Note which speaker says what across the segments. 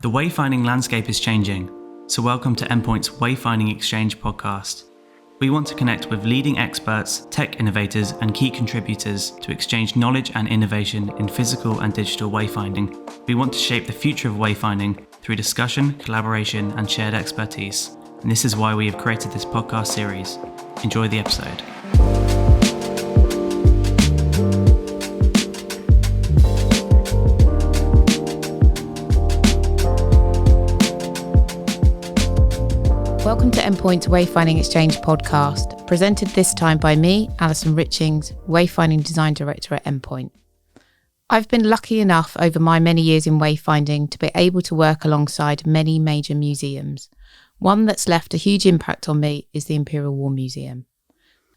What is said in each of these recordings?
Speaker 1: The wayfinding landscape is changing, so welcome to Endpoint's Wayfinding Xchange Podcast. We want to connect with leading experts, tech innovators, and key contributors to exchange knowledge and innovation in physical and digital wayfinding. We want to shape the future of wayfinding through discussion, collaboration, and shared expertise. And this is why we have created this podcast series. Enjoy the episode.
Speaker 2: Welcome to Endpoint's Wayfinding Xchange Podcast, presented this time by me, Alison Richings, Wayfinding Design Director at Endpoint. I've been lucky enough over my many years in wayfinding to be able to work alongside many major museums. One that's left a huge impact on me is the Imperial War Museum.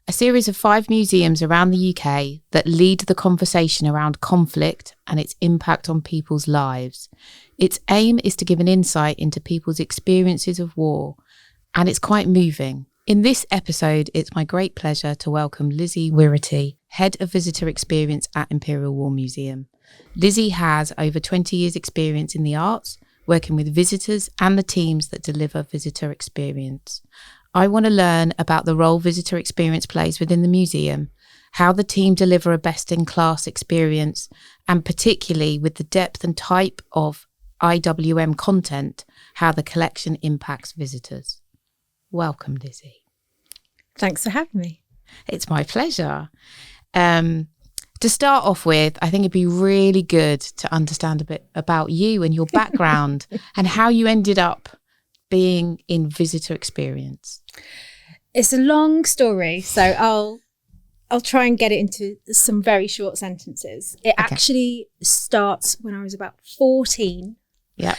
Speaker 2: A series of 5 museums around the UK that lead the conversation around conflict and its impact on people's lives. Its aim is to give an insight into people's experiences of war, and it's quite moving. In this episode, it's my great pleasure to welcome Lizzie Whirrity, Head of Visitor Experience at Imperial War Museum. Lizzie has over 20 years' experience in the arts, working with visitors and the teams that deliver visitor experience. I want to learn about the role visitor experience plays within the museum, how the team deliver a best-in-class experience, and particularly with the depth and type of IWM content, how the collection impacts visitors. Welcome, Lizzie.
Speaker 3: Thanks for having me.
Speaker 2: It's my pleasure. To start off with, I think it'd be really good to understand a bit about you and your background and how you ended up being in visitor experience.
Speaker 3: It's a long story, so I'll try and get it into some very short sentences. It actually starts when I was about 14.
Speaker 2: Yeah.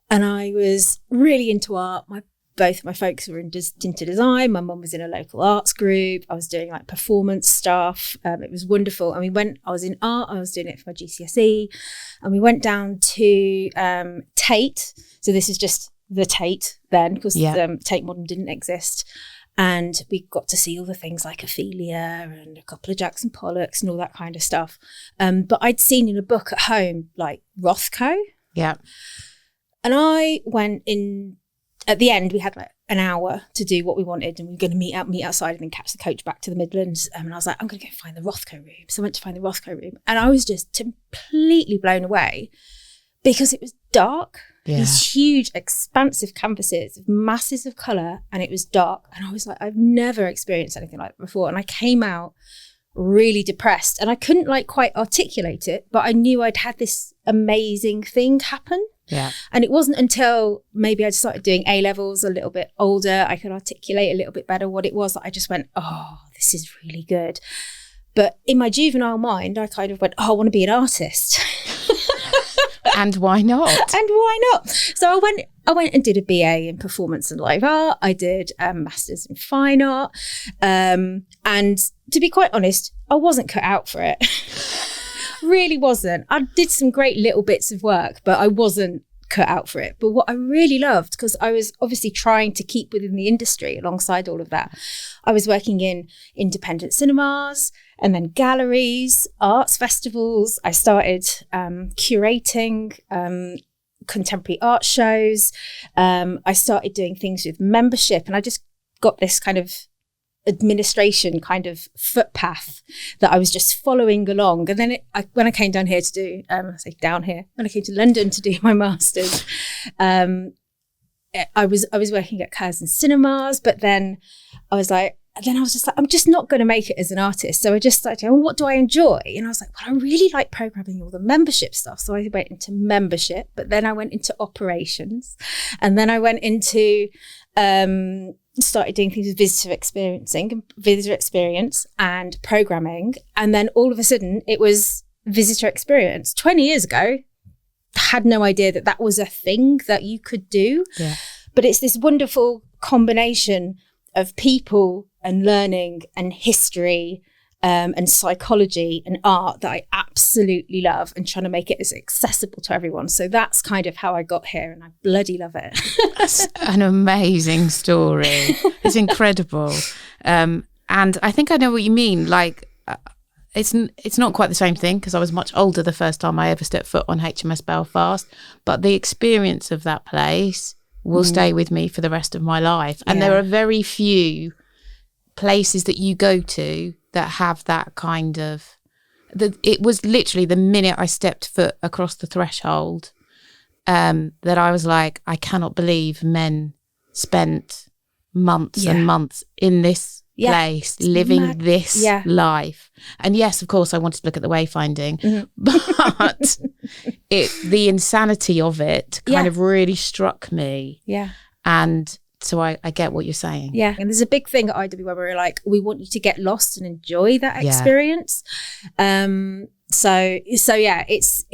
Speaker 3: And I was really into art. Both of my folks were into design. My mum was in a local arts group. I was doing like performance stuff. It was wonderful. And I was in art. I was doing it for my GCSE. And we went down to Tate. So this is just the Tate then, because Tate Modern didn't exist. And we got to see all the things like Ophelia and a couple of Jackson Pollocks and all that kind of stuff. But I'd seen in a book at home, like Rothko.
Speaker 2: Yeah.
Speaker 3: And I went in. At the end, we had like an hour to do what we wanted, and we were going to meet outside and then catch the coach back to the Midlands. And I was like, I'm going to go find the Rothko room. So I went to find the Rothko room, and I was just completely blown away because it was dark.
Speaker 2: Yeah.
Speaker 3: These huge, expansive canvases of masses of colour, and it was dark. And I was like, I've never experienced anything like that before. And I came out really depressed, and I couldn't like quite articulate it, but I knew I'd had this amazing thing happen.
Speaker 2: Yeah.
Speaker 3: And it wasn't until maybe I'd started doing A-levels a little bit older, I could articulate a little bit better what it was that I just went, oh, this is really good. But in my juvenile mind, I kind of went, oh, I want to be an artist.
Speaker 2: And why not?
Speaker 3: And why not? So I went and did a BA in performance and live art. I did a master's in fine art. And to be quite honest, I wasn't cut out for it. Really wasn't. I did some great little bits of work, but I wasn't cut out for it. But what I really loved, because I was obviously trying to keep within the industry alongside all of that, I was working in independent cinemas and then galleries, arts festivals. I started curating contemporary art shows. I started doing things with membership, and I just got this kind of administration kind of footpath that I was just following along. And then when I came down here to do, when I came to London to do my master's, I was working at Curzon Cinemas, but then I was just like, I'm just not going to make it as an artist. So I just started, what do I enjoy? And I was like, well, I really like programming all the membership stuff. So I went into membership, but then I went into operations, and then I went into started doing things with visitor experience and programming. And then all of a sudden it was visitor experience. 20 years ago, had no idea that was a thing that you could do.
Speaker 2: Yeah.
Speaker 3: But it's this wonderful combination of people and learning and history and psychology and art that I absolutely love, and trying to make it as accessible to everyone. So that's kind of how I got here, and I bloody love it.
Speaker 2: That's an amazing story. It's incredible. And I think I know what you mean. Like, it's not quite the same thing because I was much older the first time I ever stepped foot on HMS Belfast, but the experience of that place will stay with me for the rest of my life. And there are very few places that you go to that have that kind of, it was literally the minute I stepped foot across the threshold that I was like, I cannot believe men spent months and months in this place living this life. And yes, of course I wanted to look at the wayfinding, but the insanity of it kind of really struck me. And so I get what you're saying.
Speaker 3: And there's a big thing at IWM where we're like, we want you to get lost and enjoy that experience. So yeah, it's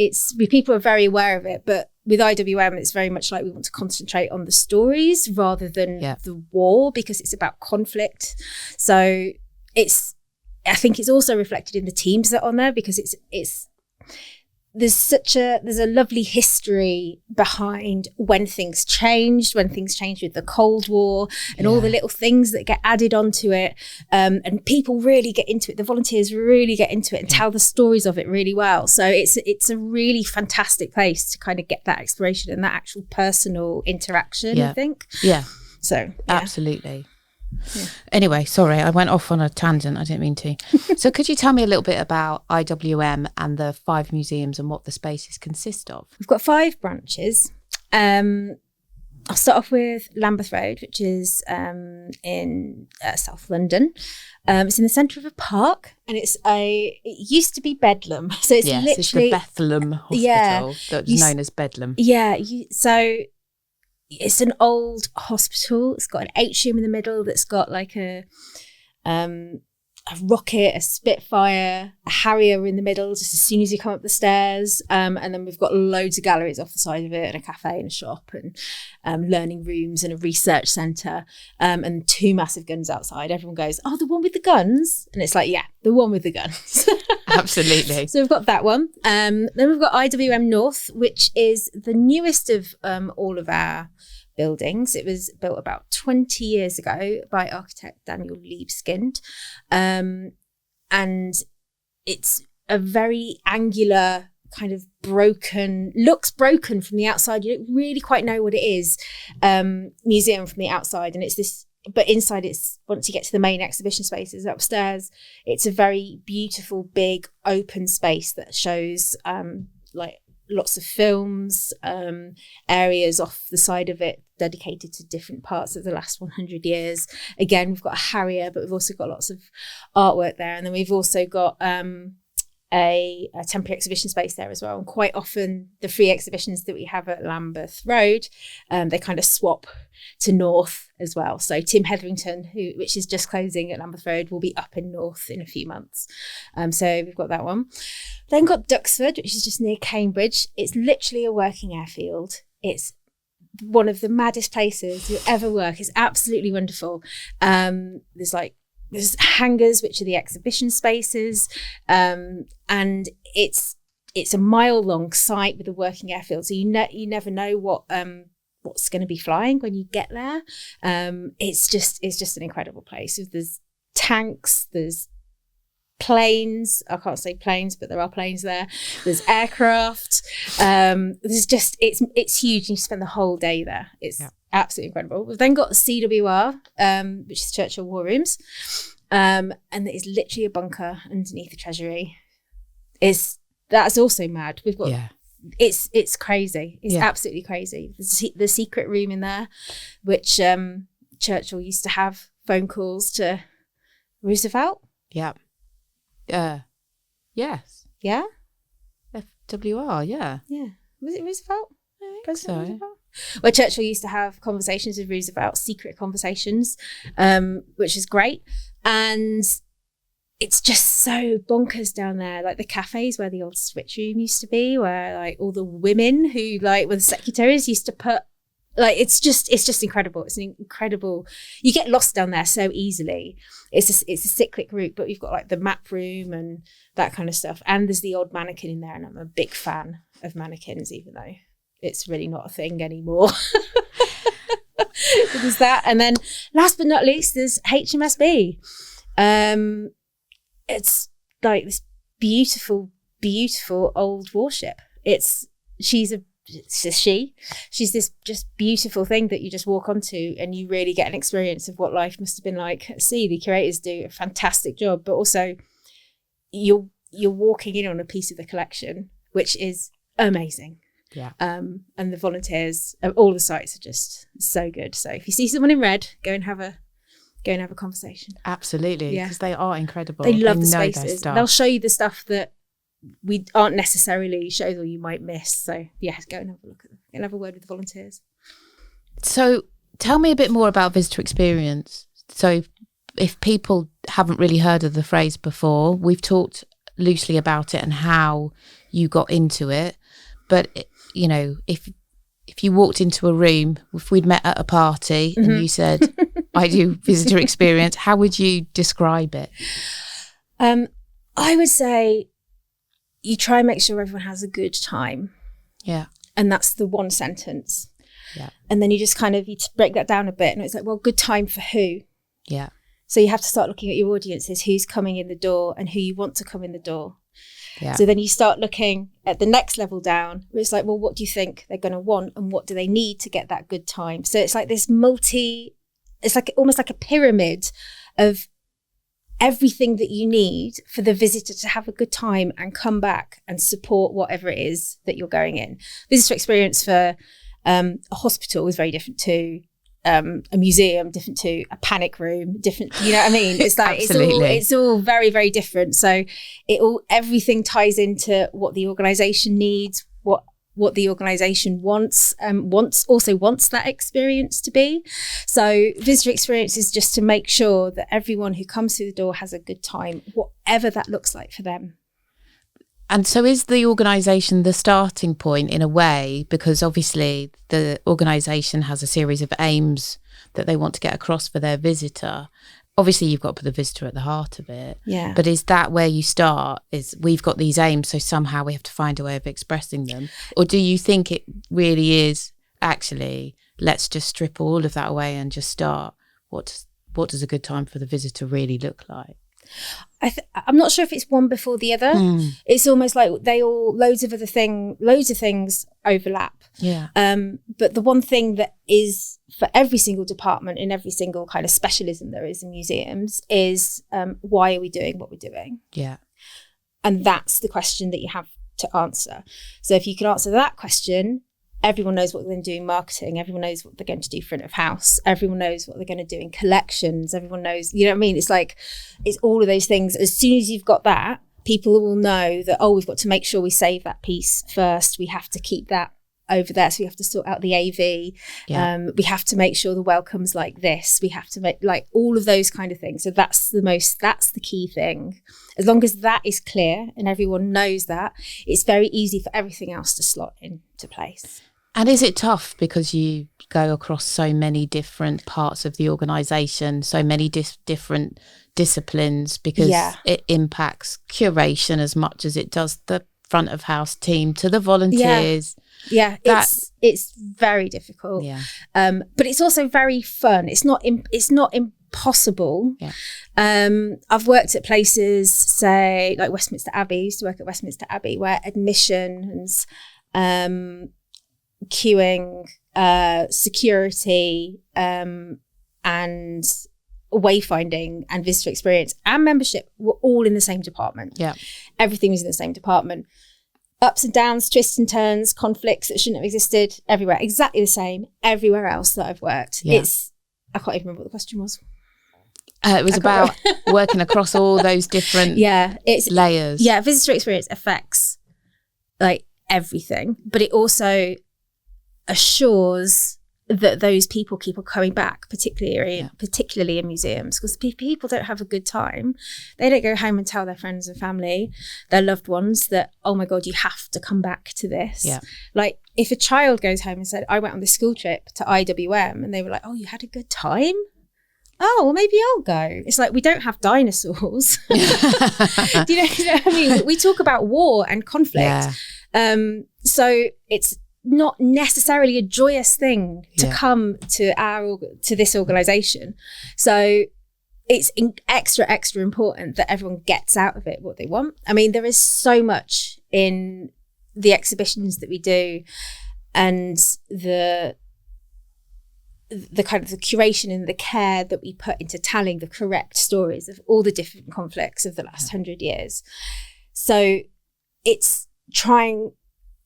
Speaker 3: people are very aware of it, but with IWM, it's very much like we want to concentrate on the stories rather than the war, because it's about conflict. So I think it's also reflected in the teams that are on there, because there's a lovely history behind when things changed with the Cold War and all the little things that get added onto it. And people really get into it. The volunteers really get into it and tell the stories of it really well. So it's a really fantastic place to kind of get that exploration and that actual personal interaction, I think. So
Speaker 2: absolutely. Anyway, sorry, I went off on a tangent. I didn't mean to. So could you tell me a little bit about IWM and the 5 museums and what the spaces consist of?
Speaker 3: We've got 5 branches. I'll start off with Lambeth Road, which is in South London. It's in the centre of a park, and it used to be Bedlam. So it's literally...
Speaker 2: it's the Bethlehem Hospital that was known as Bedlam.
Speaker 3: So it's an old hospital. It's got an atrium in the middle that's got like a rocket, a Spitfire, a Harrier in the middle just as soon as you come up the stairs. And then we've got loads of galleries off the side of it, and a cafe and a shop and learning rooms and a research centre, and 2 massive guns outside. Everyone goes, oh, the one with the guns? And it's like, yeah, the one with the guns.
Speaker 2: Absolutely.
Speaker 3: So we've got that one. Then we've got IWM North, which is the newest of all of our buildings. It was built about 20 years ago by architect Daniel Libeskind. And it's a very angular, kind of looks broken from the outside. You don't really quite know what it is, museum from the outside. And it's this, but inside once you get to the main exhibition spaces upstairs, it's a very beautiful, big, open space that shows like lots of films, areas off the side of it dedicated to different parts of the last 100 years. Again, we've got a Harrier, but we've also got lots of artwork there. And then we've also got a temporary exhibition space there as well. And quite often the free exhibitions that we have at Lambeth Road, they kind of swap to North as well. So Tim Hetherington, which is just closing at Lambeth Road, will be up in North in a few months. So we've got that one. Then got Duxford, which is just near Cambridge. It's literally a working airfield. It's one of the maddest places you'll ever work. It's absolutely wonderful. There's hangars, which are the exhibition spaces, and it's a mile-long site with a working airfield. So you never know what's going to be flying when you get there. It's just an incredible place. There's tanks, there's planes. I can't say planes, but there are planes there. There's aircraft. It's huge. And you spend the whole day there. It's absolutely incredible. We've then got CWR, which is Churchill War Rooms. And it is literally a bunker underneath the Treasury. That's also mad. We've got it's crazy. It's absolutely crazy. The secret room in there, which Churchill used to have phone calls to Roosevelt.
Speaker 2: Yes.
Speaker 3: Yeah?
Speaker 2: FWR, yeah.
Speaker 3: Was it Roosevelt?
Speaker 2: I think so.
Speaker 3: Roosevelt? Where Churchill used to have conversations with Roosevelt, secret conversations, which is great. And it's just so bonkers down there. Like the cafes where the old switch room used to be, where like all the women who like were the secretaries used to put, like, it's just incredible. It's an incredible, you get lost down there so easily. It's a cyclic route, but we've got like the map room and that kind of stuff. And there's the old mannequin in there. And I'm a big fan of mannequins, even though it's really not a thing anymore. There's that. And then last but not least, there's HMSB. It's like this beautiful, beautiful old warship. She's this just beautiful thing that you just walk onto and you really get an experience of what life must have been like at sea. The curators do a fantastic job, but also you're walking in on a piece of the collection, which is amazing.
Speaker 2: Yeah.
Speaker 3: And the volunteers, all the sites are just so good. So if you see someone in red, go and have a conversation.
Speaker 2: Absolutely, because they are incredible.
Speaker 3: They love the
Speaker 2: know their
Speaker 3: spaces.
Speaker 2: stuff.
Speaker 3: They'll show you the stuff that we aren't necessarily shows or you might miss. So yeah, go and have a look at them and have a word with the volunteers.
Speaker 2: So tell me a bit more about visitor experience. So if people haven't really heard of the phrase before, we've talked loosely about it and how you got into it. But, you know, if you walked into a room, if we'd met at a party and you said, I do visitor experience, how would you describe it?
Speaker 3: I would say you try and make sure everyone has a good time.
Speaker 2: Yeah.
Speaker 3: And that's the one sentence.
Speaker 2: Yeah.
Speaker 3: And then you just kind of, you break that down a bit and it's like, well, good time for who?
Speaker 2: Yeah.
Speaker 3: So you have to start looking at your audiences, who's coming in the door and who you want to come in the door.
Speaker 2: Yeah.
Speaker 3: So then you start looking at the next level down, where it's like, well, what do you think they're going to want and what do they need to get that good time? So it's like this it's like almost like a pyramid of everything that you need for the visitor to have a good time and come back and support whatever it is that you're going in. Visitor experience for a hospital is very different to a museum, different to a panic room, different, you know what I mean? It's like it's all very, very different. So everything ties into what the organisation needs, what the organisation wants that experience to be. So visitor experience is just to make sure that everyone who comes through the door has a good time, whatever that looks like for them.
Speaker 2: And so is the organisation the starting point in a way? Because obviously the organisation has a series of aims that they want to get across for their visitor. Obviously you've got to put the visitor at the heart of it.
Speaker 3: Yeah.
Speaker 2: But is that where you start? Is we've got these aims, so somehow we have to find a way of expressing them? Or do you think it really is actually, let's just strip all of that away and just start? What does a good time for the visitor really look like?
Speaker 3: I'm not sure if it's one before the other. It's almost like loads of things overlap.
Speaker 2: Yeah.
Speaker 3: But the one thing that is for every single department in every single kind of specialism there is in museums is why are we doing what we're doing?
Speaker 2: Yeah.
Speaker 3: And that's the question that you have to answer. So if you can answer that question, everyone knows what they're going to do in marketing. Everyone knows what they're going to do front of house. Everyone knows what they're going to do in collections. Everyone knows, you know what I mean? It's like, it's all of those things. As soon as you've got that, people will know that, we've got to make sure we save that piece first. We have to keep that over there. So we have to sort out the AV.
Speaker 2: Yeah.
Speaker 3: We have to make sure the welcome's like this. We have to make like all of those kind of things. So that's the key thing. As long as that is clear and everyone knows that, it's very easy for everything else to slot into place.
Speaker 2: And is it tough because you go across so many different parts of the organisation, so many different disciplines, because it impacts curation as much as it does the front of house team to the volunteers?
Speaker 3: Yeah, it's very difficult.
Speaker 2: Yeah.
Speaker 3: But it's also very fun. It's not impossible.
Speaker 2: Yeah.
Speaker 3: I've worked at places, say like Westminster Abbey. I used to work at Westminster Abbey, where admissions, queuing, security, and wayfinding and visitor experience and membership were all in the same department.
Speaker 2: Yeah.
Speaker 3: Everything was in the same department. Ups and downs, twists and turns, conflicts that shouldn't have existed everywhere. Exactly the same everywhere else that I've worked.
Speaker 2: Yeah.
Speaker 3: I can't even remember what the question was.
Speaker 2: It was about working across all those different layers.
Speaker 3: Yeah, visitor experience affects like everything, but it also assures that those people keep on coming back, particularly in museums, because people don't have a good time. They don't go home and tell their friends and family, their loved ones, that, oh my God, you have to come back to this.
Speaker 2: Yeah.
Speaker 3: Like if a child goes home and said, I went on this school trip to IWM, and they were like, oh, you had a good time? Oh, well, maybe I'll go. It's like, we don't have dinosaurs. Do you know what I mean? We talk about war and conflict. Yeah. So it's not necessarily a joyous thing to come to this organisation. So it's extra important that everyone gets out of it what they want. I mean, there is so much in the exhibitions that we do, and the kind of the curation and the care that we put into telling the correct stories of all the different conflicts of the last 100 years. So it's trying,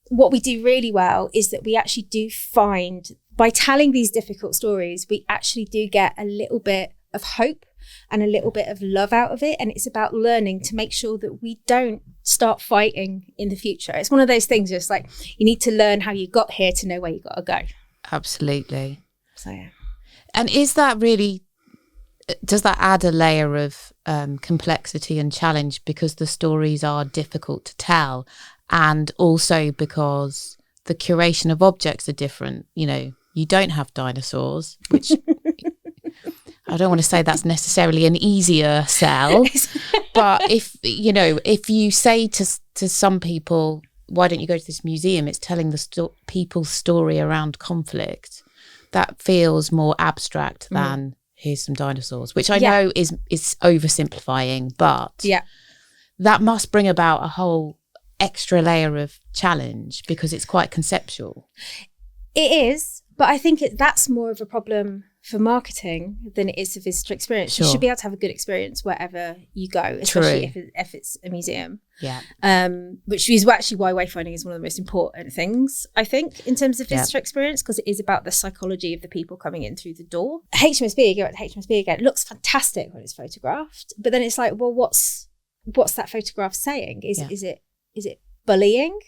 Speaker 3: what we do really well is that we actually do find, by telling these difficult stories, we actually do get a little bit of hope and a little bit of love out of it. And it's about learning to make sure that we don't start fighting in the future. It's one of those things, just like, you need to learn how you got here to know where you got to go.
Speaker 2: Absolutely.
Speaker 3: So, yeah.
Speaker 2: And is that really, does that add a layer of complexity and challenge because the stories are difficult to tell, and also because the curation of objects are different? You know, you don't have dinosaurs, which I don't want to say that's necessarily an easier sell, but if you say to some people, why don't you go to this museum? It's telling the people's story around conflict. That feels more abstract than here's some dinosaurs, which I know is oversimplifying, but that must bring about a whole extra layer of challenge because it's quite conceptual. It
Speaker 3: is, but I think that's more of a problem for marketing than it is for visitor experience.
Speaker 2: Sure.
Speaker 3: You should be able to have a good experience wherever you go, especially if it's a museum.
Speaker 2: Yeah.
Speaker 3: Which is actually why wayfinding is one of the most important things, I think, in terms of visitor experience, because it is about the psychology of the people coming in through the door. HMSB, go back to HMSB again, it looks fantastic when it's photographed, but then it's like, well, what's that photograph saying? Is it bullying,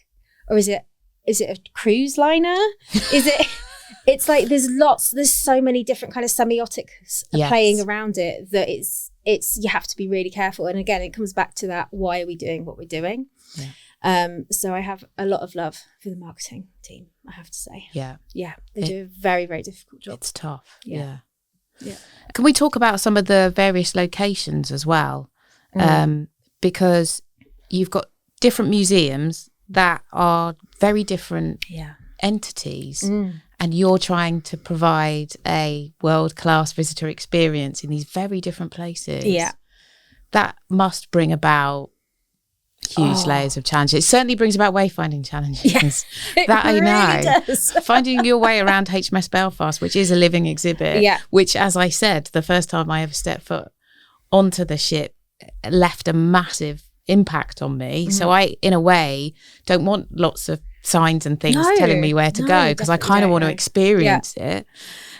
Speaker 3: or is it a cruise liner? Is it? It's like there's so many different kind of semiotics playing around it that it's you have to be really careful. And again, it comes back to that, why are we doing what we're doing? So I have a lot of love for the marketing team, I have to say. They do a very, very difficult job.
Speaker 2: It's tough. Yeah. Can we talk about some of the various locations as well? Because you've got different museums that are very different entities, and you're trying to provide a world-class visitor experience in these very different places. That must bring about huge layers of challenges. It certainly brings about wayfinding challenges. That
Speaker 3: really
Speaker 2: I know.
Speaker 3: Does.
Speaker 2: Finding your way around HMS Belfast, which is a living exhibit, which, as I said, the first time I ever stepped foot onto the ship left a massive impact on me. So I, in a way, don't want lots of signs and things telling me where to go, because I kind of want to experience it.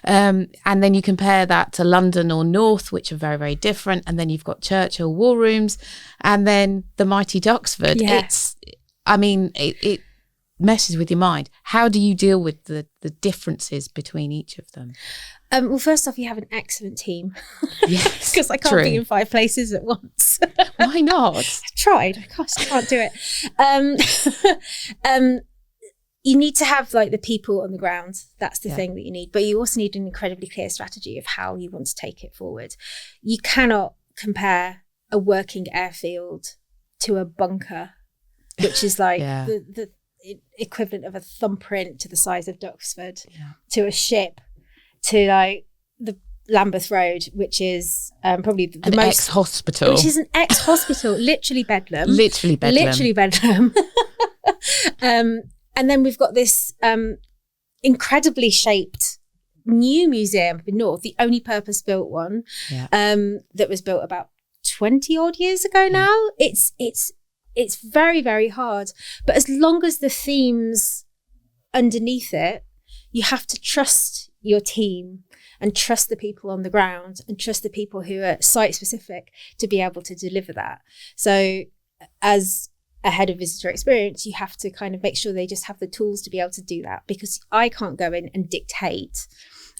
Speaker 2: And then you compare that to London or North, which are very, very different. And then you've got Churchill War Rooms, and then the mighty Duxford. It messes with your mind. How do you deal with the differences between each of them?
Speaker 3: Well, first off, you have an excellent team.
Speaker 2: Yes,
Speaker 3: because I can't be in 5 places at once.
Speaker 2: Why not?
Speaker 3: I've tried. Gosh, I can't do it. You need to have like the people on the ground. That's the thing that you need. But you also need an incredibly clear strategy of how you want to take it forward. You cannot compare a working airfield to a bunker, which is like the equivalent of a thumbprint to the size of Duxford, to a ship, to like the Lambeth Road, which is probably the
Speaker 2: an
Speaker 3: most
Speaker 2: ex-hospital,
Speaker 3: which is an ex-hospital, literally Bedlam. And then we've got this incredibly shaped new museum up in North, the only purpose-built one, that was built about 20 odd years ago now. It's very, very hard. But as long as the themes underneath it, you have to trust your team and trust the people on the ground and trust the people who are site-specific to be able to deliver that. So as a head of visitor experience, you have to kind of make sure they just have the tools to be able to do that, because I can't go in and dictate,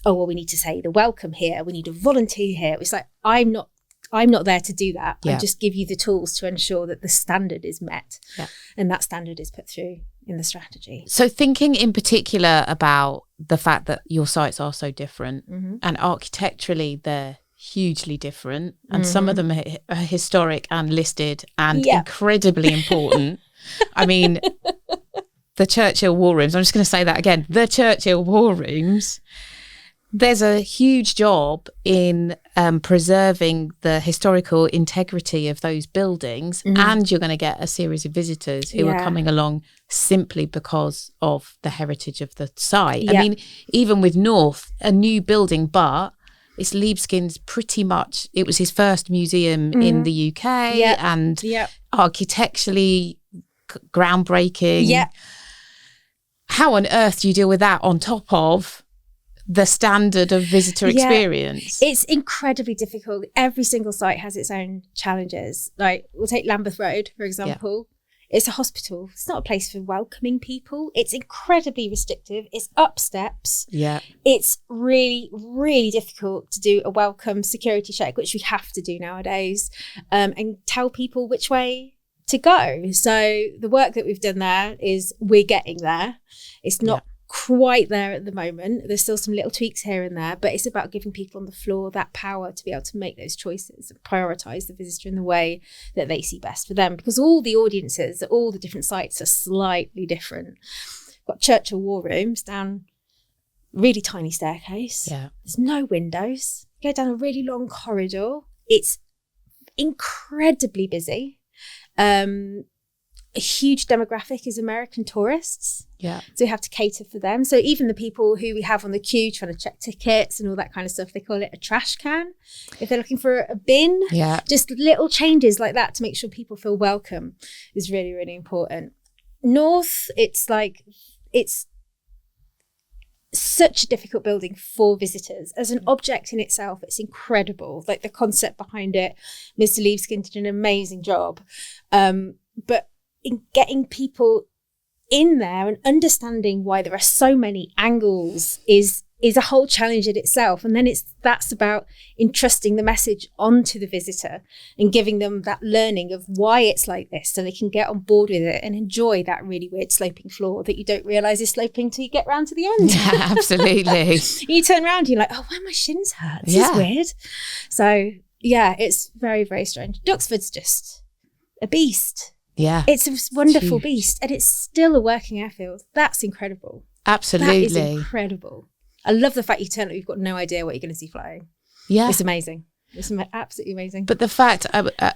Speaker 3: we need to say the welcome here, we need a volunteer here. It's like, I'm not there to do that. I just give you the tools to ensure that the standard is met, and that standard is put through in the strategy.
Speaker 2: So thinking in particular about the fact that your sites are so different, and architecturally they're hugely different, and some of them are historic and listed and incredibly important. I mean, the Churchill War Rooms, I'm just going to say that again, the Churchill War Rooms there's a huge job in preserving the historical integrity of those buildings, and you're going to get a series of visitors who are coming along simply because of the heritage of the site. I mean, even with North, a new building, but it's Liebeskin's pretty much, it was his first museum in the UK and architecturally groundbreaking. Yeah. How on earth do you deal with that on top of the standard of visitor experience?
Speaker 3: It's incredibly difficult. Every single site has its own challenges. Like, we'll take Lambeth Road, for example. It's a hospital. It's not a place for welcoming people. It's incredibly restrictive. It's up steps. Yeah. It's really, really difficult to do a welcome security check, which we have to do nowadays, and tell people which way to go. So the work that we've done there is we're getting there. It's not quite there at the moment. There's still some little tweaks here and there, but it's about giving people on the floor that power to be able to make those choices and prioritise the visitor in the way that they see best for them, because all the audiences at all the different sites are slightly different. We've got Churchill War Rooms down really tiny staircase. Yeah. There's no windows. You go down a really long corridor. It's incredibly busy. A huge demographic is American tourists. Yeah. So we have to cater for them. So even the people who we have on the queue trying to check tickets and all that kind of stuff, they call it a trash can. If they're looking for a bin, just little changes like that to make sure people feel welcome is really, really important. North, it's such a difficult building for visitors. As an object in itself, it's incredible. Like, the concept behind it, Mr. Liebeskin did an amazing job. But in getting people in there and understanding why there are so many angles is a whole challenge in itself. And then that's about entrusting the message onto the visitor and giving them that learning of why it's like this, so they can get on board with it and enjoy that really weird sloping floor that you don't realise is sloping till you get round to the end.
Speaker 2: Yeah, absolutely.
Speaker 3: You turn around and you're like, oh, why my shins hurt? This is weird. So yeah, it's very, very strange. Duxford's just a beast. Yeah. It's a wonderful beast, and it's still a working airfield. That's incredible.
Speaker 2: Absolutely.
Speaker 3: That is incredible. I love the fact you turn up, you've got no idea what you're going to see flying. Yeah. It's amazing. It's absolutely amazing.
Speaker 2: But the fact,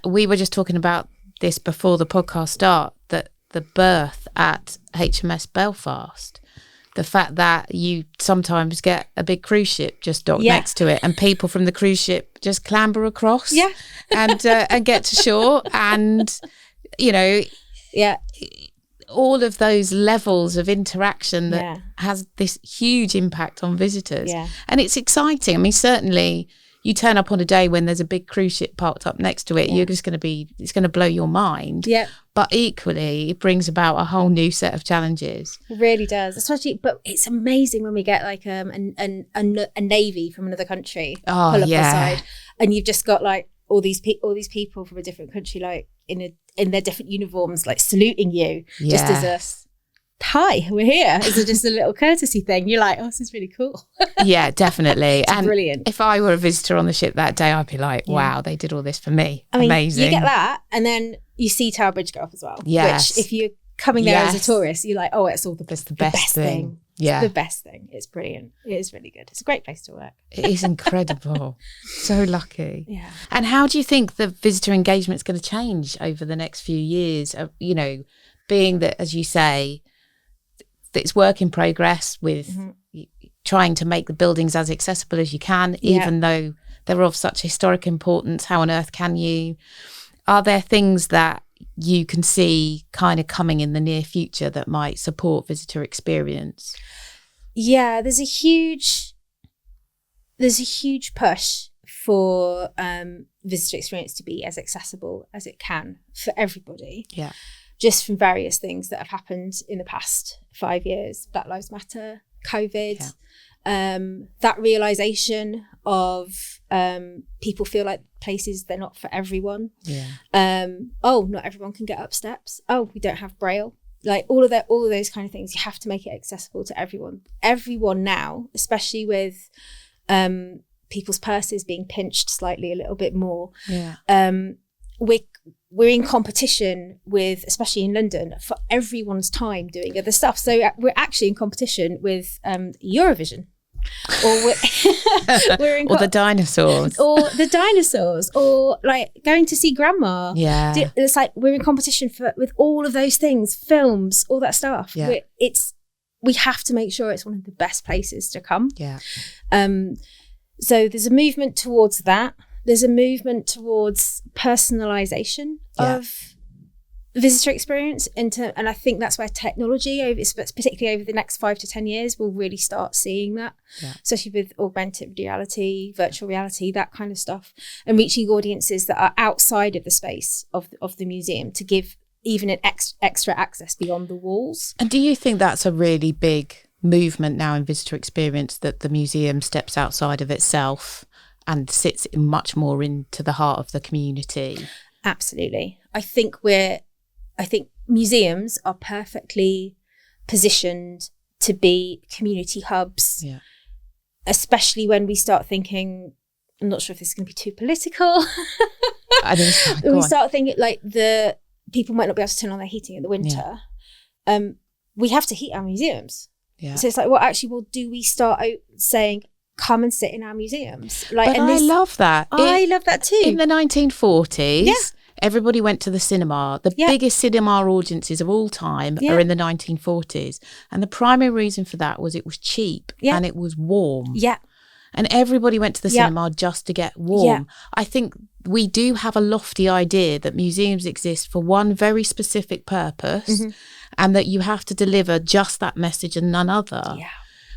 Speaker 2: we were just talking about this before the podcast start, that the berth at HMS Belfast, the fact that you sometimes get a big cruise ship just docked next to it, and people from the cruise ship just clamber across and get to shore, and you know, all of those levels of interaction that has this huge impact on visitors. Yeah. And it's exciting. I mean, certainly you turn up on a day when there's a big cruise ship parked up next to it, you're just it's going to blow your mind. Yeah. But equally, it brings about a whole new set of challenges.
Speaker 3: It really does. Especially, but it's amazing when we get like a navy from another country pull up the side, and you've just got like all these people from a different country, like in their different uniforms, like saluting you just as a hi, we're here, as just a little courtesy thing. You're like, oh, this is really cool.
Speaker 2: Yeah, definitely.
Speaker 3: And brilliant.
Speaker 2: If I were a visitor on the ship that day, I'd be like, wow, they did all this for me. I mean, amazing.
Speaker 3: You get that, and then you see Tower Bridge go off as well. Yes. Which, if you're coming there as a tourist, you're like, oh, it's all the best thing. Yeah. It's the best thing. It's brilliant. It is really good. It's a great place to work.
Speaker 2: It is incredible. So lucky. Yeah. And how do you think the visitor engagement is going to change over the next few years? You know, being that, as you say, it's work in progress with trying to make the buildings as accessible as you can, even though they're of such historic importance. How on earth can you? Are there things that you can see kind of coming in the near future that might support visitor experience?
Speaker 3: Yeah, there's a huge push for visitor experience to be as accessible as it can for everybody. Yeah. Just from various things that have happened in the past 5 years, Black Lives Matter, COVID, that realization of people feel like places, they're not for everyone. Yeah. Not everyone can get up steps. Oh, we don't have Braille. Like all of those kind of things, you have to make it accessible to everyone. Everyone now, especially with people's purses being pinched slightly a little bit more. Yeah. We're in competition with, especially in London, for everyone's time doing other stuff. So we're actually in competition with Eurovision. or we're in
Speaker 2: or the dinosaurs.
Speaker 3: or the dinosaurs, or like going to see grandma.
Speaker 2: Yeah.
Speaker 3: It's like we're in competition with all of those things, films, all that stuff.
Speaker 2: Yeah.
Speaker 3: We have to make sure it's one of the best places to come.
Speaker 2: Yeah.
Speaker 3: So there's a movement towards that. There's a movement towards personalization of visitor experience, and I think that's where technology, particularly over the next 5 to 10 years, we'll really start seeing that, especially with augmented reality, virtual reality, that kind of stuff, and reaching audiences that are outside of the space of the museum to give even an extra access beyond the walls.
Speaker 2: And do you think that's a really big movement now in visitor experience, that the museum steps outside of itself and sits much more into the heart of the community?
Speaker 3: Absolutely. I think museums are perfectly positioned to be community hubs, especially when we start thinking, I'm not sure if this is going to be too political.
Speaker 2: I think it's fine.
Speaker 3: We start thinking like the people might not be able to turn on their heating in the winter. We have to heat our museums. Yeah. So it's like, do we start out saying, come and sit in our museums? Like,
Speaker 2: I love that.
Speaker 3: I love that too.
Speaker 2: In the 1940s, everybody went to the cinema. The biggest cinema audiences of all time are in the 1940s. And the primary reason for that was it was cheap and it was warm. Yeah. And everybody went to the cinema just to get warm. Yeah. I think we do have a lofty idea that museums exist for one very specific purpose, and that you have to deliver just that message and none other. Yeah.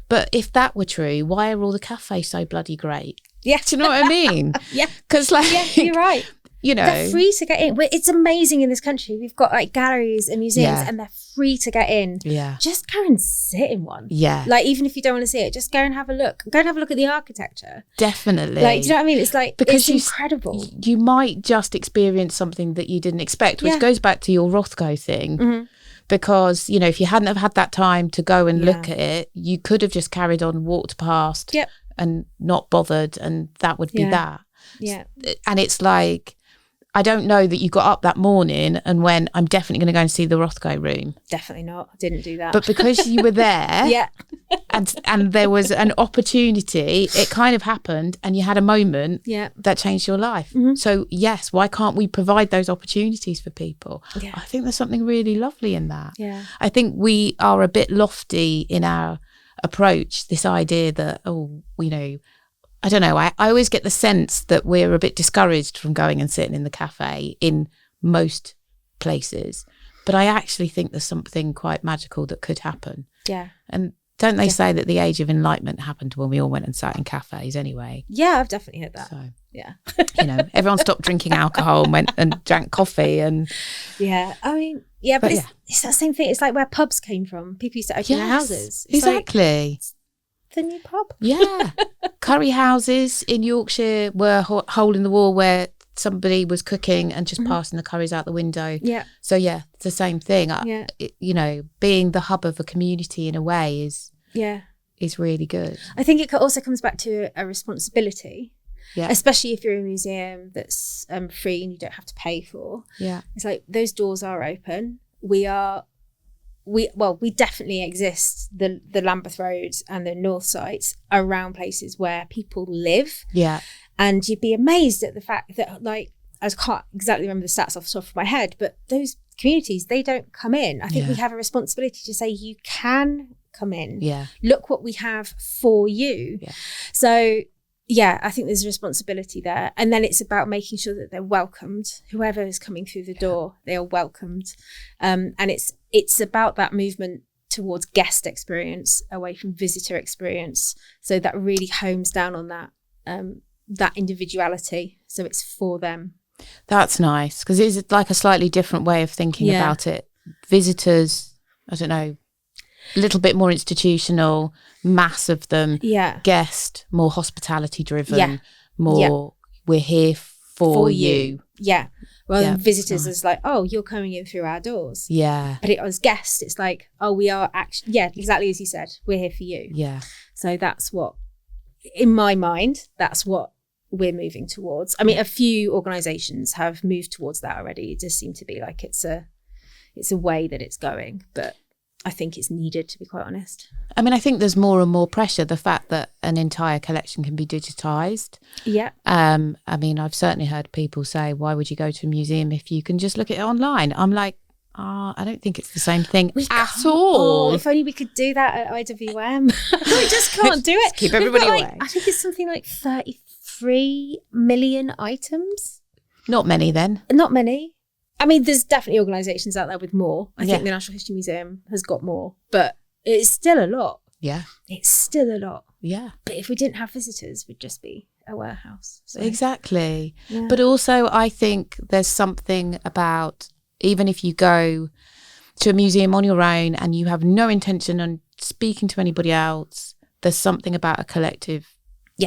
Speaker 2: But if that were true, why are all the cafes so bloody great? Yeah. Do you know what I mean? Because
Speaker 3: you're right.
Speaker 2: You know,
Speaker 3: they're free to get in. It's amazing in this country. We've got like galleries and museums and they're free to get in. Yeah. Just go and sit in one. Yeah. Like, even if you don't want to see it, just go and have a look. Go and have a look at the architecture.
Speaker 2: Definitely.
Speaker 3: Like, do you know what I mean? It's like, because it's incredible.
Speaker 2: You might just experience something that you didn't expect, which goes back to your Rothko thing. Mm-hmm. Because, you know, if you hadn't have had that time to go and look at it, you could have just carried on, walked past and not bothered, and that would be that. Yeah. And it's like, I don't know that you got up that morning and went, I'm definitely going to go and see the Rothko room.
Speaker 3: Definitely not. I didn't do that.
Speaker 2: But because you were there and there was an opportunity, it kind of happened, and you had a moment that changed your life. Mm-hmm. So yes, why can't we provide those opportunities for people? Yeah. I think there's something really lovely in that. Yeah. I think we are a bit lofty in our approach, this idea that, I don't know, I always get the sense that we're a bit discouraged from going and sitting in the cafe in most places. But I actually think there's something quite magical that could happen. Yeah. And don't they say that the age of enlightenment happened when we all went and sat in cafes anyway?
Speaker 3: Yeah, I've definitely heard that.
Speaker 2: So, everyone stopped drinking alcohol and went and drank coffee. And
Speaker 3: yeah, I mean, but it's that same thing. It's like where pubs came from. People used to open their houses.
Speaker 2: It's exactly.
Speaker 3: The new pub.
Speaker 2: Yeah. Curry houses in Yorkshire were hole in the wall where somebody was cooking and just passing the curries out the window. Yeah. So yeah, it's the same thing. Being the hub of a community in a way is really good.
Speaker 3: I think it also comes back to a responsibility. Yeah. Especially if you're in a museum that's free and you don't have to pay for. Yeah. It's like those doors are open. We definitely exist, the Lambeth Road and the North sites, around places where people live. Yeah. And you'd be amazed at the fact that, like, I can't exactly remember the stats off the top of my head, but those communities, they don't come in. I think we have a responsibility to say, you can come in. Yeah. Look what we have for you. Yeah. So I think there's a responsibility there. And then it's about making sure that they're welcomed. Whoever is coming through the door, they are welcomed. And it's about that movement towards guest experience away from visitor experience. So that really homes down on that individuality. So it's for them.
Speaker 2: That's nice, because it's like a slightly different way of thinking about it. Visitors, I don't know, a little bit more institutional, mass of them. Yeah. Guest, more hospitality driven, more we're here for you.
Speaker 3: Yeah. Rather than visitors is like, oh, you're coming in through our doors. Yeah. But as guests, it's like, oh, we are actually, exactly as you said, we're here for you. Yeah. So that's what, in my mind, that's what we're moving towards. I mean, a few organisations have moved towards that already. It does seem to be like it's a way that it's going, but I think it's needed, to be quite honest.
Speaker 2: I mean, I think there's more and more pressure. The fact that an entire collection can be digitised.
Speaker 3: Yeah.
Speaker 2: I mean, I've certainly heard people say, why would you go to a museum if you can just look at it online? I'm like, I don't think it's the same thing at all.
Speaker 3: Oh, if only we could do that at IWM. We just can't do it.
Speaker 2: Keep everybody away.
Speaker 3: I think it's something like 33 million items.
Speaker 2: Not many then.
Speaker 3: Not many. I mean, there's definitely organisations out there with more. I
Speaker 2: Yeah.
Speaker 3: think the Natural History Museum has got more, but it's still a lot.
Speaker 2: Yeah.
Speaker 3: It's still a lot.
Speaker 2: Yeah.
Speaker 3: But if we didn't have visitors, we'd just be a warehouse. So,
Speaker 2: Exactly.
Speaker 3: yeah.
Speaker 2: But also, I think there's something about, even if you go to a museum on your own and you have no intention on speaking to anybody else, there's something about a collective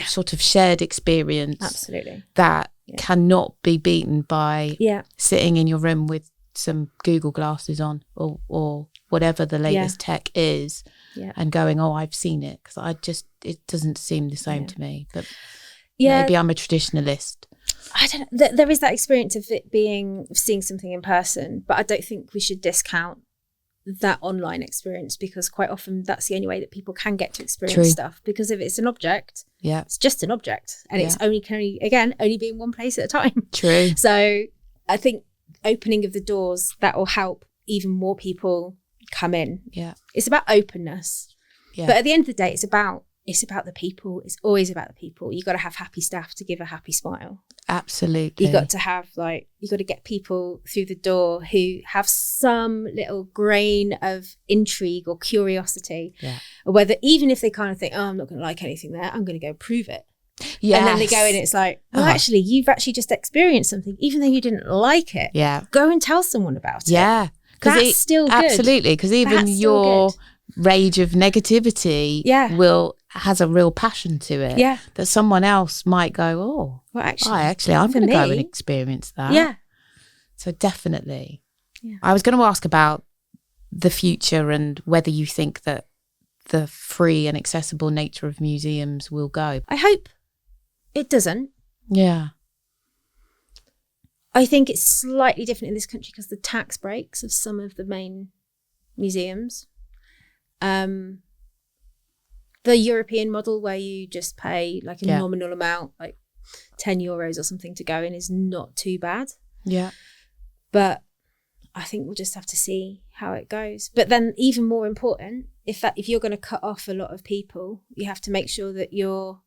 Speaker 2: sort of shared experience
Speaker 3: Absolutely.
Speaker 2: that cannot be beaten by
Speaker 3: Yeah.
Speaker 2: sitting in your room with some Google glasses on or whatever the latest tech is and going, oh, I've seen it. Because it doesn't seem the same to me. But maybe I'm a traditionalist.
Speaker 3: I don't know. There is that experience of it seeing something in person, but I don't think we should discount that online experience, because quite often that's the only way that people can get to experience stuff. Because if it's an object, it's just an object, and it's only be in one place at a time.
Speaker 2: True.
Speaker 3: So I think opening of the doors, that will help even more people come in.
Speaker 2: Yeah.
Speaker 3: It's about openness.
Speaker 2: Yeah.
Speaker 3: But at the end of the day, it's about the people. It's always about the people. You got to have happy staff to give a happy smile.
Speaker 2: Absolutely.
Speaker 3: You got to have you got to get people through the door who have some little grain of intrigue or curiosity.
Speaker 2: Yeah.
Speaker 3: Or whether, even if they kind of think, oh, I'm not going to like anything there, I'm going to go prove it.
Speaker 2: Yes.
Speaker 3: And then they go in, it's like, well, actually, you've actually just experienced something, even though you didn't like it.
Speaker 2: Yeah.
Speaker 3: Go and tell someone about it.
Speaker 2: Yeah.
Speaker 3: That's still good.
Speaker 2: Absolutely. Because even
Speaker 3: That's still
Speaker 2: your
Speaker 3: good.
Speaker 2: rage of negativity has a real passion to it.
Speaker 3: Yeah.
Speaker 2: That someone else might go, oh,
Speaker 3: Well, actually,
Speaker 2: I'm
Speaker 3: for
Speaker 2: going to go
Speaker 3: me-
Speaker 2: and experience that.
Speaker 3: Yeah.
Speaker 2: So definitely.
Speaker 3: Yeah.
Speaker 2: I was going to ask about the future and whether you think that the free and accessible nature of museums will go.
Speaker 3: I hope it doesn't.
Speaker 2: Yeah.
Speaker 3: I think it's slightly different in this country because the tax breaks of some of the main museums. The European model, where you just pay like a nominal amount, like €10 or something to go in, is not too bad.
Speaker 2: Yeah.
Speaker 3: But I think we'll just have to see how it goes. But then, even more important, if you're going to cut off a lot of people, you have to make sure that you're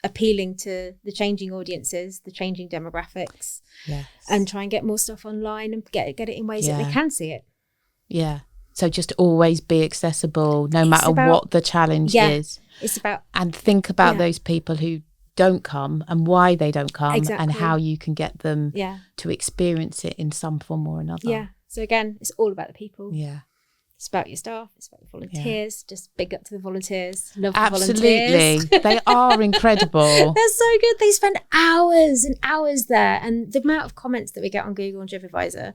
Speaker 3: appealing to the changing audiences, the changing demographics, and try and get more stuff online and get it in ways that they can see it.
Speaker 2: Yeah. So just always be accessible, no matter what the challenge is.
Speaker 3: It's about,
Speaker 2: and think about those people who don't come and why they don't come,
Speaker 3: Exactly.
Speaker 2: and how you can get them
Speaker 3: yeah,
Speaker 2: to experience it in some form or another.
Speaker 3: yeah. So again, it's all about the people.
Speaker 2: Yeah.
Speaker 3: It's about your staff. It's about the volunteers. Just big up to the volunteers. Love
Speaker 2: Absolutely.
Speaker 3: the volunteers.
Speaker 2: They are incredible.
Speaker 3: They're so good. They spend hours and hours there. And the amount of comments that we get on Google and TripAdvisor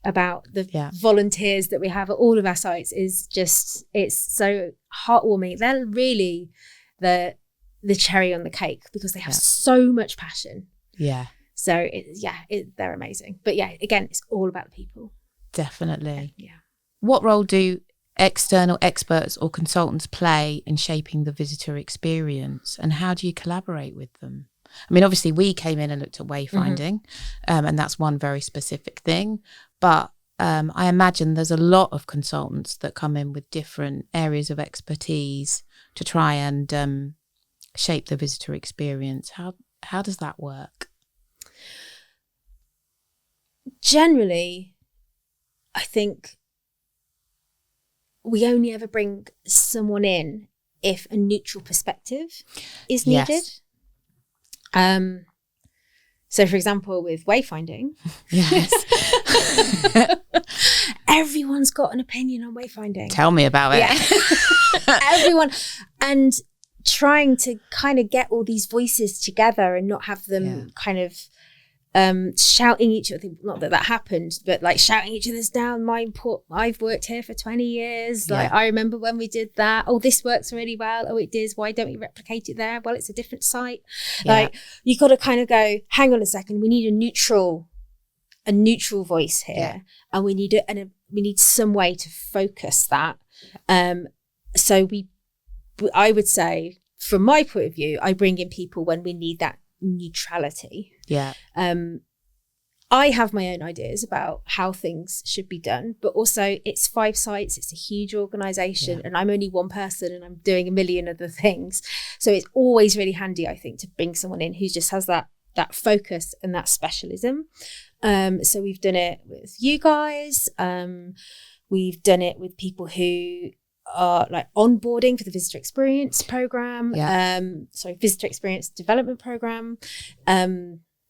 Speaker 3: about the volunteers that we have at all of our sites is just, it's so heartwarming. They're really the cherry on the cake, because they have so much passion.
Speaker 2: Yeah.
Speaker 3: So they're amazing. But yeah, again, it's all about the people.
Speaker 2: Definitely.
Speaker 3: Yeah.
Speaker 2: What role do external experts or consultants play in shaping the visitor experience, and how do you collaborate with them? I mean, obviously we came in and looked at wayfinding, and that's one very specific thing, but I imagine there's a lot of consultants that come in with different areas of expertise to try and shape the visitor experience. How does that work?
Speaker 3: Generally, I think we only ever bring someone in if a neutral perspective is needed.
Speaker 2: Yes.
Speaker 3: So, for example, with wayfinding, everyone's got an opinion on wayfinding.
Speaker 2: Tell me about it.
Speaker 3: Yeah. Everyone. And trying to kind of get all these voices together and not have them kind of shouting each other, not that happened, but like shouting each other's down. I've worked here for 20 years. Like, I remember when we did that. Oh, this works really well. Oh, it does. Why don't we replicate it there? Well, it's a different site.
Speaker 2: Yeah.
Speaker 3: Like, you got to kind of go, hang on a second. We need a neutral voice here, and we need need some way to focus that. So I would say, from my point of view, I bring in people when we need that neutrality.
Speaker 2: Yeah.
Speaker 3: I have my own ideas about how things should be done, but also it's 5 sites, it's a huge organisation, and I'm only one person and I'm doing a million other things. So it's always really handy, I think, to bring someone in who just has that focus and that specialism. So we've done it with you guys. We've done it with people who are like onboarding for the visitor experience program. Visitor experience development program.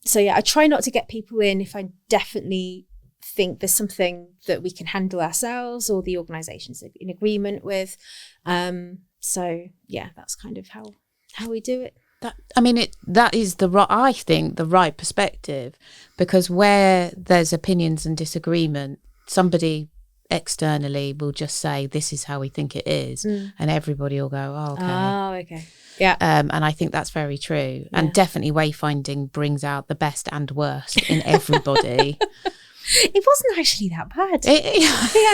Speaker 3: So I try not to get people in if I definitely think there's something that we can handle ourselves or the organisation's in agreement with. That's kind of how we do it.
Speaker 2: That is I think the right perspective, because where there's opinions and disagreement, somebody externally will just say, this is how we think it is, and everybody will go, oh, okay.
Speaker 3: Oh, okay. Yeah.
Speaker 2: And I think that's very true. And definitely wayfinding brings out the best and worst in everybody.
Speaker 3: It wasn't actually that bad.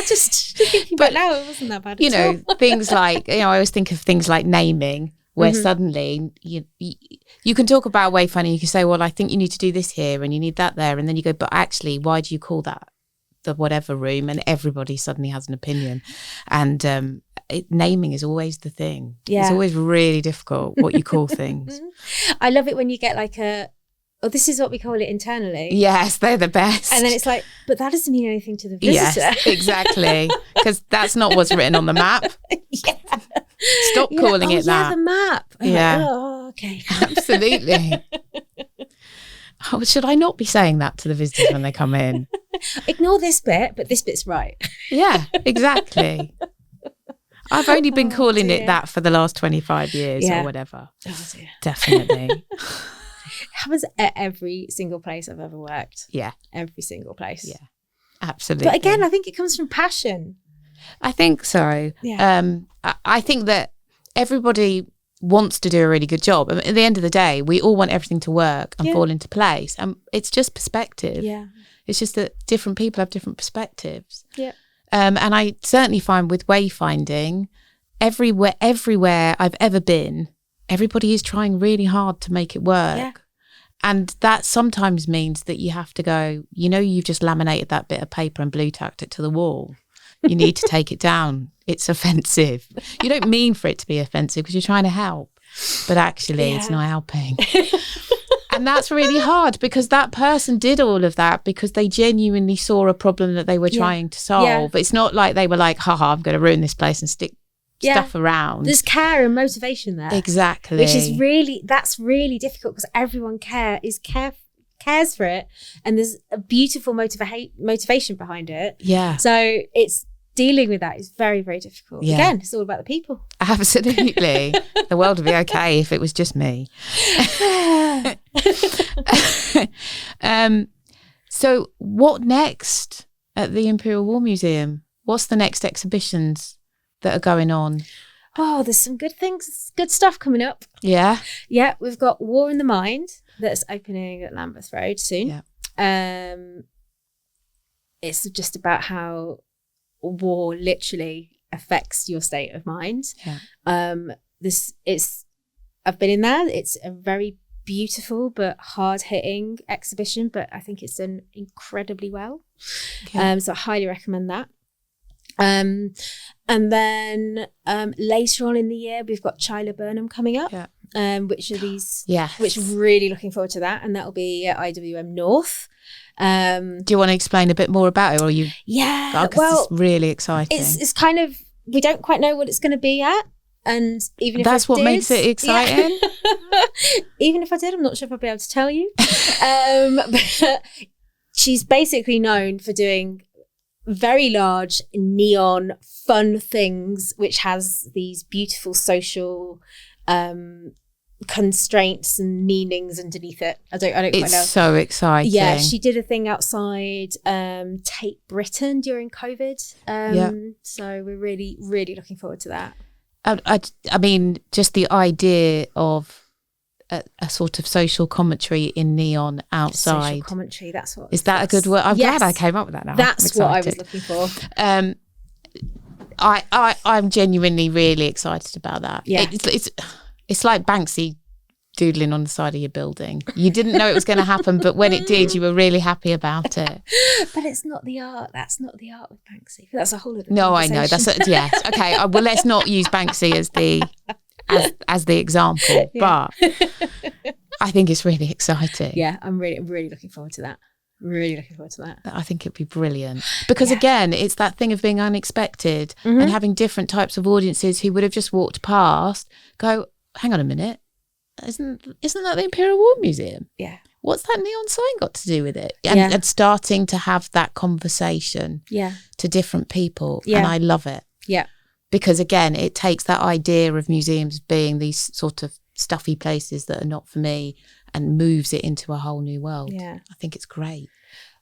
Speaker 3: Just thinking about now, it wasn't that bad at all.
Speaker 2: Things like, I always think of things like naming, where suddenly you can talk about wayfinding, you can say, well, I think you need to do this here and you need that there. And then you go, but actually, why do you call that the whatever room? And everybody suddenly has an opinion. And naming is always the thing. Yeah. It's always really difficult what you call things.
Speaker 3: I love it when you get like this is what we call it internally.
Speaker 2: Yes, they're the best.
Speaker 3: And then it's like, but that doesn't mean anything to the visitor.
Speaker 2: Yes, exactly. Because that's not what's written on the map. Stop calling it that.
Speaker 3: Yeah, the map.
Speaker 2: Yeah.
Speaker 3: Oh, okay.
Speaker 2: Absolutely. Should I not be saying that to the visitors when they come in?
Speaker 3: Ignore this bit, but this bit's right. Yeah,
Speaker 2: exactly. I've only been calling it that for the last 25 years or whatever.
Speaker 3: Oh, dear.
Speaker 2: Definitely.
Speaker 3: It happens at every single place I've ever worked.
Speaker 2: Yeah.
Speaker 3: Every single place.
Speaker 2: Yeah. Absolutely.
Speaker 3: But again, I think it comes from passion.
Speaker 2: I think so.
Speaker 3: Yeah.
Speaker 2: I think that everybody wants to do a really good job. At the end of the day, we all want everything to work and fall into place. And it's just perspective.
Speaker 3: Yeah.
Speaker 2: It's just that different people have different perspectives.
Speaker 3: Yeah.
Speaker 2: And I certainly find with wayfinding, everywhere I've ever been, everybody is trying really hard to make it work.
Speaker 3: Yeah.
Speaker 2: And that sometimes means that you have to go, you've just laminated that bit of paper and blue tacked it to the wall. You need to take it down. It's offensive. You don't mean for it to be offensive because you're trying to help, but actually it's not helping. And that's really hard because that person did all of that because they genuinely saw a problem that they were trying to solve. Yeah. It's not like they were like, haha, I'm going to ruin this place and stick stuff around.
Speaker 3: There's care and motivation there.
Speaker 2: Exactly.
Speaker 3: Which is that's really difficult because everyone cares for it. And there's a beautiful motivation behind it.
Speaker 2: Yeah.
Speaker 3: So it's dealing with that is very, very difficult. Yeah. Again, it's all about the people.
Speaker 2: Absolutely. The world would be okay if it was just me. So what next at the Imperial War Museum? What's the next exhibitions that are going on?
Speaker 3: Oh, there's some good things, good stuff coming up.
Speaker 2: Yeah.
Speaker 3: Yeah, we've got War in the Mind that's opening at Lambeth Road soon. Yeah. It's just about how war literally affects your state of mind. Yeah. I've been in there. It's a very beautiful but hard-hitting exhibition, but I think it's done incredibly well. Okay. So I highly recommend that. And then later on in the year, we've got Chyla Burnham coming up, which I'm really looking forward to that. And that'll be at IWM North.
Speaker 2: Do you want to explain a bit more about it, or you?
Speaker 3: Yeah,
Speaker 2: it's really exciting.
Speaker 3: It's kind of, we don't quite know what it's going to be yet, and even if
Speaker 2: that's what makes it exciting.
Speaker 3: Yeah. Even if I did, I'm not sure if I'll be able to tell you. But she's basically known for doing very large neon fun things, which has these beautiful social constraints and meanings underneath it. I don't quite know.
Speaker 2: It's so exciting.
Speaker 3: Yeah, she did a thing outside Tate Britain during COVID. So we're really, really looking forward to that.
Speaker 2: I mean, just the idea of a sort of social commentary in neon outside.
Speaker 3: Social commentary, that's what.
Speaker 2: Is that a good word? I'm
Speaker 3: yes,
Speaker 2: glad I came up with that now.
Speaker 3: That's what I was looking for.
Speaker 2: I'm genuinely really excited about that.
Speaker 3: Yeah.
Speaker 2: It's like Banksy doodling on the side of your building. You didn't know it was going to happen, but when it did, you were really happy about it.
Speaker 3: But it's not the art. That's not the art with Banksy. That's a whole other
Speaker 2: No, I know. Yes. Okay. Well, let's not use Banksy as the example, but I think it's really exciting.
Speaker 3: Yeah, I'm really looking forward to that. Really looking forward to that.
Speaker 2: I think it'd be brilliant because again, it's that thing of being unexpected and having different types of audiences who would have just walked past go, hang on a minute. Isn't that the Imperial War Museum?
Speaker 3: Yeah.
Speaker 2: What's that neon sign got to do with it? And starting to have that conversation to different people. Yeah. And I love it.
Speaker 3: Yeah.
Speaker 2: Because again, it takes that idea of museums being these sort of stuffy places that are not for me and moves it into a whole new world.
Speaker 3: Yeah.
Speaker 2: I think it's great.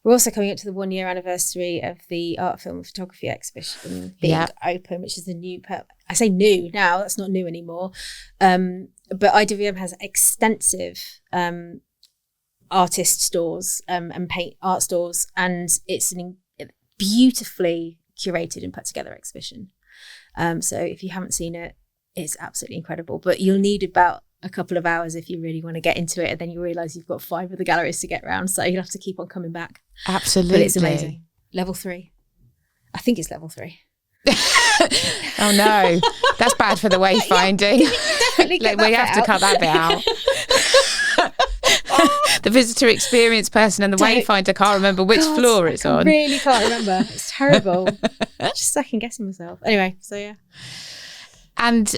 Speaker 3: We're also coming up to the 1 year anniversary of the art, film and photography exhibition being open, which is the new, I say new now, that's not new anymore. But IWM has extensive artist stores and paint art stores, and it's a beautifully curated and put together exhibition. So if you haven't seen it, it's absolutely incredible. But you'll need about a couple of hours if you really want to get into it, and then you realise you've got 5 of the galleries to get around, so you'll have to keep on coming back.
Speaker 2: Absolutely.
Speaker 3: But it's amazing. Level 3. I think it's level 3.
Speaker 2: Oh no, that's bad for the wayfinding.
Speaker 3: Definitely
Speaker 2: we have to cut that bit out. The visitor experience person and the wayfinder can't remember which floor it's on.
Speaker 3: I really can't remember. It's terrible. Just second guessing myself. Anyway, so yeah.
Speaker 2: And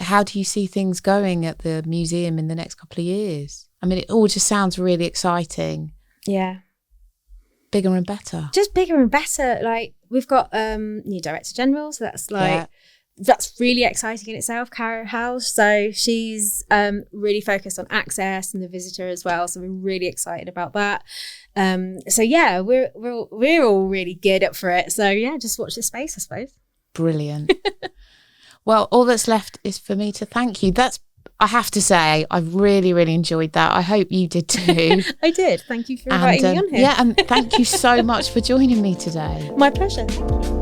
Speaker 2: how do you see things going at the museum in the next couple of years? I mean, it all just sounds really exciting.
Speaker 3: Yeah.
Speaker 2: Bigger and better.
Speaker 3: Just bigger and better. Like, we've got new director general, so that's that's really exciting in itself, Cara House. So she's really focused on access and the visitor as well. So we're really excited about that. So yeah, we're all really geared up for it. So yeah, just watch this space, I suppose.
Speaker 2: Brilliant. Well, all that's left is for me to thank you. I have to say, I've really, really enjoyed that. I hope you did too.
Speaker 3: I did. Thank you for inviting me on here.
Speaker 2: Yeah, and thank you so much for joining me today.
Speaker 3: My pleasure. Thank you.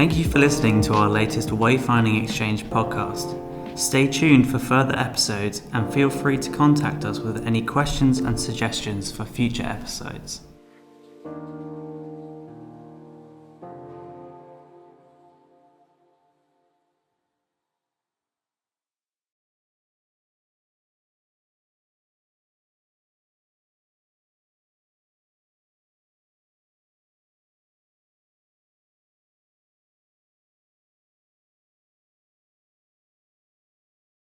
Speaker 1: Thank you for listening to our latest Wayfinding Xchange podcast. Stay tuned for further episodes and feel free to contact us with any questions and suggestions for future episodes.